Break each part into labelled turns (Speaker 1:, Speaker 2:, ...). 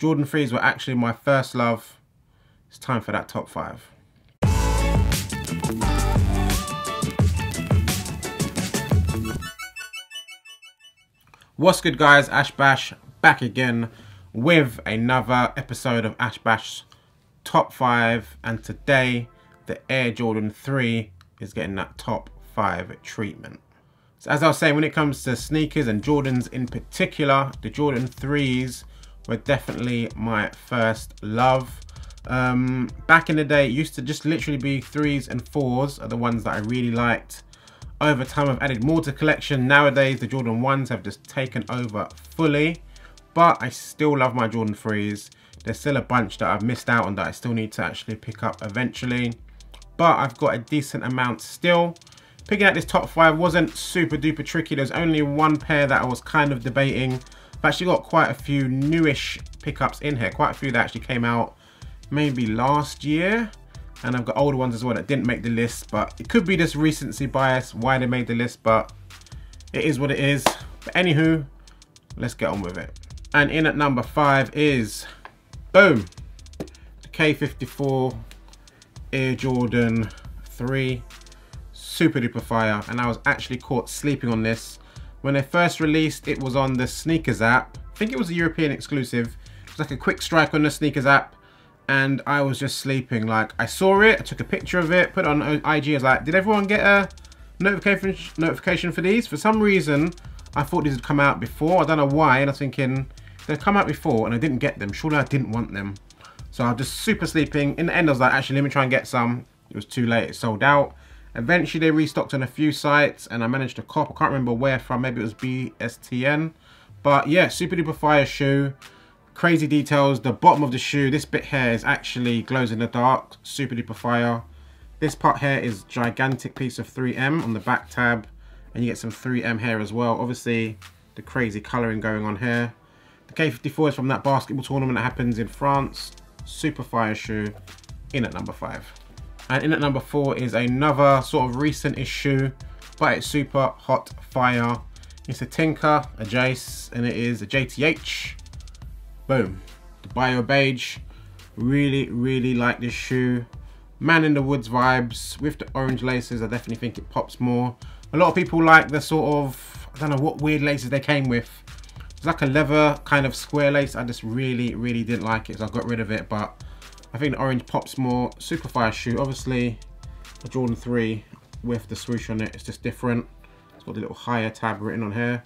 Speaker 1: Jordan 3s were actually my first love. It's time for that top 5. What's good, guys? Ash Bash back again with another episode of Ash Bash's top 5, and today the Air Jordan 3 is getting that top 5 treatment. So as I was saying, when it comes to sneakers and Jordans in particular, the Jordan 3s were definitely my first love. Back in the day, it used to just literally be 3s and 4s are the ones that I really liked. Over time, I've added more to the collection. Nowadays, the Jordan 1s have just taken over fully, but I still love my Jordan 3s. There's still a bunch that I've missed out on that I still need to actually pick up eventually, but I've got a decent amount still. Picking out this top 5 wasn't super duper tricky. There's only one pair that I was kind of debating. I've actually got quite a few newish pickups in here, quite a few that actually came out maybe last year, and I've got older ones as well that didn't make the list, but it could be this recency bias why they made the list, but it is what it is. But anywho, let's get on with it. And in at number 5 is, boom, the K54 Air Jordan 3. Super duper fire, and I was actually caught sleeping on this. When they first released, it was on the Sneakers app. I think it was a European exclusive. It was like a quick strike on the Sneakers app, and I was just sleeping. Like, I saw it, I took a picture of it, put it on IG. I was like, did everyone get a notification for these? For some reason, I thought these had come out before. I don't know why, and I was thinking, they've come out before, and I didn't get them. Surely I didn't want them. So I was just super sleeping. In the end, I was like, actually, let me try and get some. It was too late, it sold out. Eventually they restocked on a few sites and I managed to cop. I can't remember where from, maybe it was BSTN. But yeah, super duper fire shoe. Crazy details. The bottom of the shoe, this bit here is actually glows in the dark. Super duper fire. This part here is gigantic piece of 3M on the back tab. And you get some 3M here as well. Obviously the crazy colouring going on here. The K54 is from that basketball tournament that happens in France. Super fire shoe. In at number 5. And in at number 4 is another sort of recent issue, but it's super hot fire. It's a Tinker, a Jace, and it is a JTH. Boom. The Bio Beige. Really, really like this shoe. Man in the Woods vibes. With the orange laces, I definitely think it pops more. A lot of people like the sort of, I don't know what weird laces they came with. It's like a leather kind of square lace. I just really, really didn't like it, so I got rid of it, but I think the orange pops more. Super fire shoe. Obviously, a Jordan 3 with the swoosh on it. It's just different. It's got the little higher tab written on here.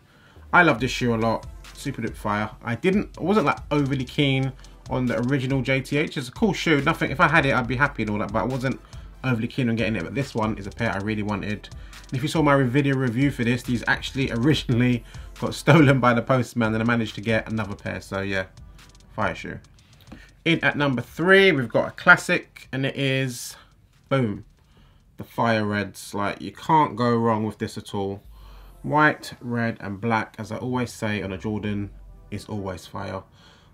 Speaker 1: I love this shoe a lot. Super duper fire. I wasn't like overly keen on the original JTH. It's a cool shoe. Nothing. If I had it, I'd be happy and all that. But I wasn't overly keen on getting it. But this one is a pair I really wanted. And if you saw my video review for this, these actually originally got stolen by the postman, and I managed to get another pair. So yeah, fire shoe. In at number 3, we've got a classic, and it is, boom, the Fire Reds. Like, you can't go wrong with this at all. White, red, and black, as I always say on a Jordan, is always fire.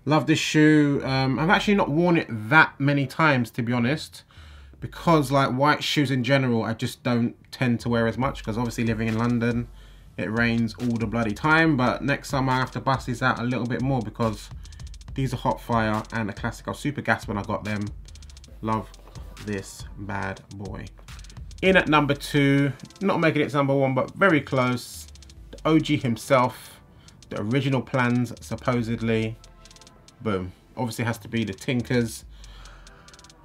Speaker 1: Love this shoe. I've actually not worn it that many times, to be honest, because like white shoes in general, I just don't tend to wear as much, because obviously living in London, it rains all the bloody time. But next summer I have to bust these out a little bit more, because these are hot fire and a classic. I was super gassed when I got them. Love this bad boy. In at number 2, not making it to number 1, but very close. The OG himself, the original plans supposedly. Boom. Obviously has to be the Tinkers.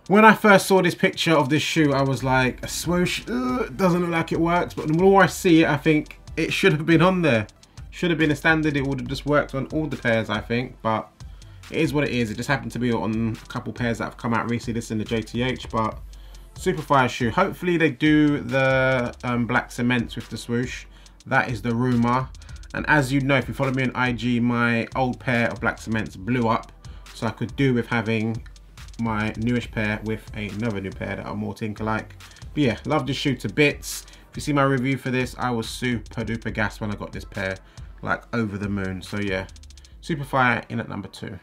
Speaker 1: When I first saw this picture of this shoe, I was like, a swoosh, doesn't look like it works. But the more I see it, I think it should have been on there. Should have been a standard. It would have just worked on all the pairs, I think. But it is what it is. It just happened to be on a couple pairs that have come out recently. This in the JTH, but super fire shoe. Hopefully they do the black cements with the swoosh. That is the rumor. And as you know, if you follow me on IG, my old pair of black cements blew up, so I could do with having my newish pair with another new pair that are more Tinker-like. But yeah, love this shoe to bits. If you see my review for this, I was super duper gassed when I got this pair, like over the moon. So yeah, super fire. In at number 2.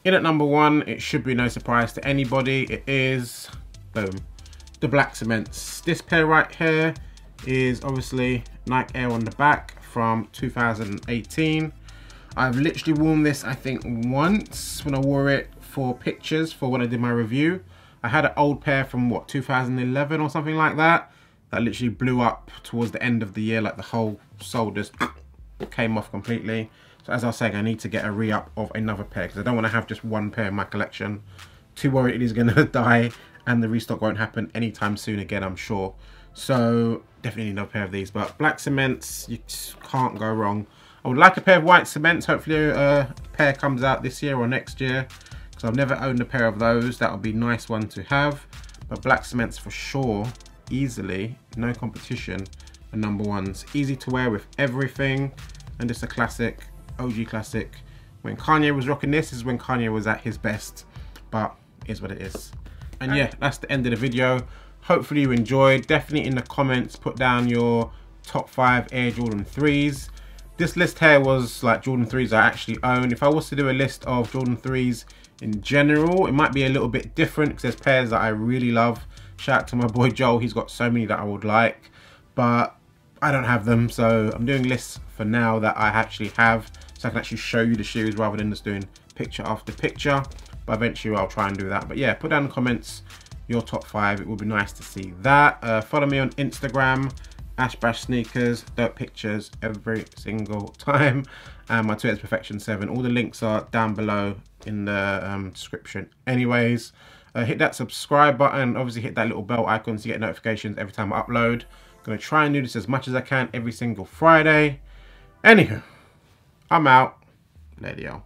Speaker 1: In at number 1, it should be no surprise to anybody. It is, boom, the black cements. This pair right here is obviously Nike Air on the back from 2018. I've literally worn this, I think, once when I wore it for pictures for when I did my review. I had an old pair from what, 2011 or something like that, that literally blew up towards the end of the year, like the whole sole just came off completely. So as I was saying, I need to get a re-up of another pair because I don't want to have just one pair in my collection. Too worried it is going to die and the restock won't happen anytime soon again, I'm sure. So definitely need another pair of these. But black cements, you just can't go wrong. I would like a pair of white cements. Hopefully a pair comes out this year or next year, because I've never owned a pair of those. That would be a nice one to have. But black cements for sure, easily, no competition, are number ones. Easy to wear with everything, and just a classic, OG classic. When Kanye was rocking this is when Kanye was at his best, but it is what it is. And yeah, that's the end of the video. Hopefully you enjoyed. Definitely in the comments put down your top 5 Air Jordan 3s. This list here was like Jordan 3s I actually own. If I was to do a list of Jordan 3s in general, it might be a little bit different because there's pairs that I really love. Shout out to my boy Joel, he's got so many that I would like, but I don't have them, so I'm doing lists for now that I actually have, so I can actually show you the shoes rather than just doing picture after picture. But eventually I'll try and do that. But yeah, put down in the comments your top 5. It would be nice to see that. Follow me on Instagram, @AshBashSneakers. Dope pictures every single time. And my Twitter is Perfection7. All the links are down below in the description anyways. Hit that subscribe button. Obviously hit that little bell icon to get notifications every time I upload. I'm going to try and do this as much as I can every single Friday. Anywho, I'm out. Later, y'all.